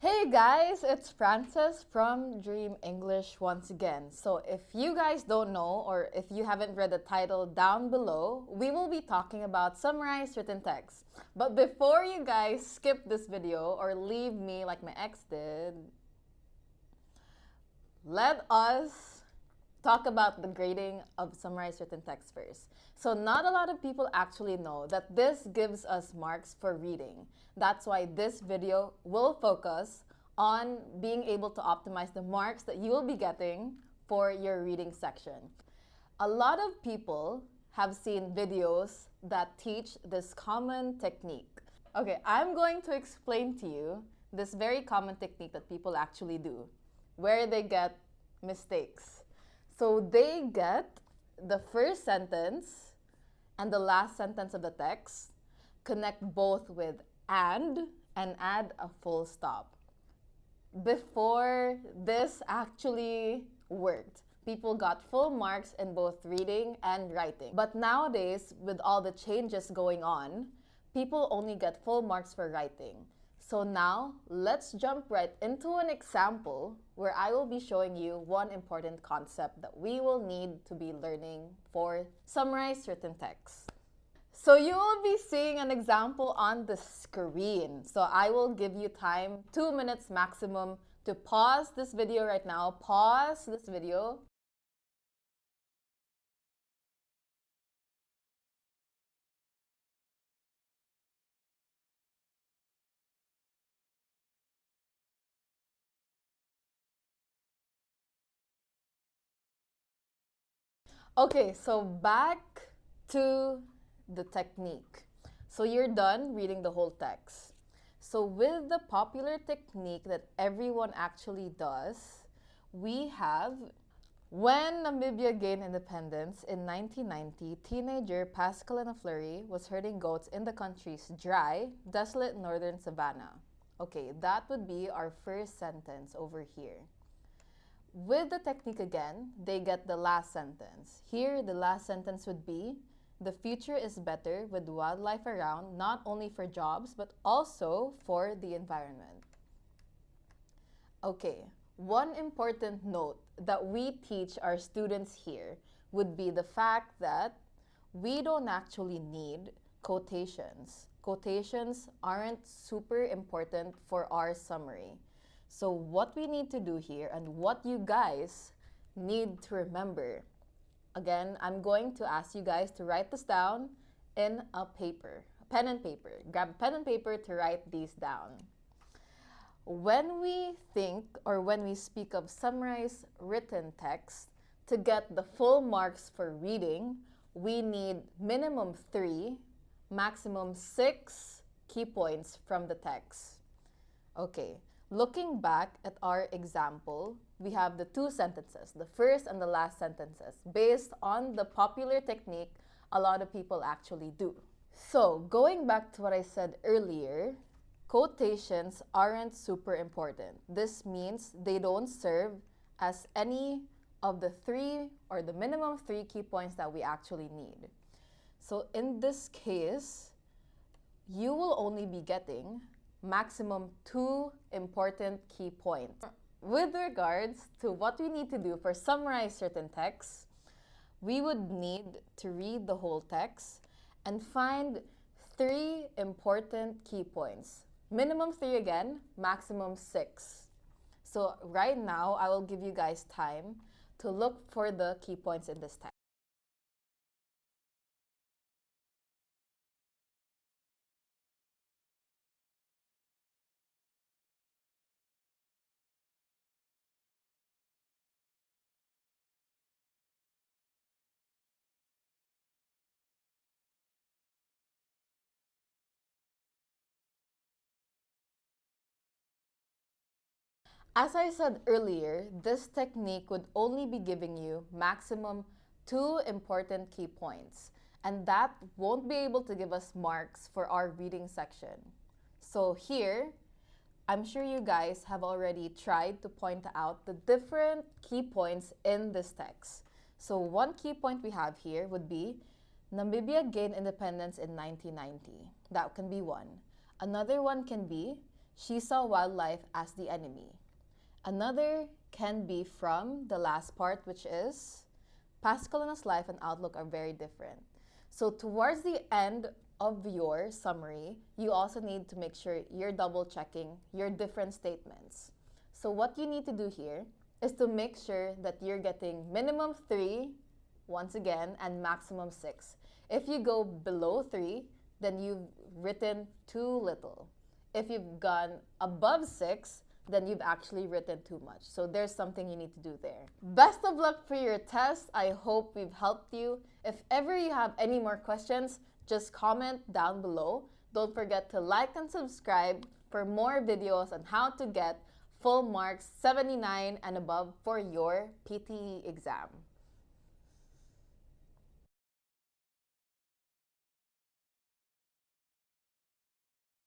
Hey guys, it's Frances from Dream English once again. So if you guys don't know or if you haven't read the title down below, we will be talking about summarized written text. But before you guys skip this video or leave me like my ex did, let us talk about the grading of summarized written text first. So not a lot of people actually know that this gives us marks for reading. That's why this video will focus on being able to optimize the marks that you will be getting for your reading section. A lot of people have seen videos that teach this common technique. Okay, I'm going to explain to you this very common technique that people actually do, where they get mistakes. So they get the first sentence and the last sentence of the text, connect both with and add a full stop. Before this actually worked, people got full marks in both reading and writing. But nowadays, with all the changes going on, people only get full marks for writing. So now, let's jump right into an example where I will be showing you one important concept that we will need to be learning for summarized written text. So you will be seeing an example on the screen. So I will give you time, 2 minutes maximum, to pause this video right now. Pause this video. Okay, so back to the technique. So you're done reading the whole text. So with the popular technique that everyone actually does, we have when Namibia gained independence in 1990, teenager Pascal Fleury was herding goats in the country's dry, desolate northern savanna. Okay, that would be our first sentence over here. With the technique again, they get the last sentence. Here, the last sentence would be, the future is better with wildlife around, not only for jobs, but also for the environment. Okay, one important note that we teach our students here would be the fact that we don't actually need quotations. Quotations aren't super important for our summary. So what we need to do here and what you guys need to remember, again, I'm going to ask you guys to write this down in a paper, pen and paper. Grab pen and paper to write these down. When we think or when we speak of summarized written text, to get the full marks for reading, we need minimum 3, maximum 6 key points from the text. Okay, looking back at our example, we have the 2 sentences, the first and the last sentences, based on the popular technique a lot of people actually do. So, going back to what I said earlier, quotations aren't super important. This means they don't serve as any of the 3 or the minimum 3 key points that we actually need. So in this case, you will only be getting maximum 2 important key points. With regards to what we need to do for summarize certain texts, we would need to read the whole text and find 3 important key points. Minimum 3 again, maximum 6. So right now, I will give you guys time to look for the key points in this text. As I said earlier, this technique would only be giving you maximum 2 important key points, and that won't be able to give us marks for our reading section. So here, I'm sure you guys have already tried to point out the different key points in this text. So one key point we have here would be Namibia gained independence in 1990. That can be one. Another one can be She saw wildlife as the enemy. Another can be from the last part, which is Pascalina's life and outlook are very different. So towards the end of your summary, you also need to make sure you're double checking your different statements. So what you need to do here is to make sure that you're getting minimum 3, once again, and maximum 6. If you go below 3, then you've written too little. If you've gone above 6, then you've actually written too much. So there's something you need to do there. Best of luck for your test. I hope we've helped you. If ever you have any more questions, just comment down below. Don't forget to like and subscribe for more videos on how to get full marks 79 and above for your PTE exam.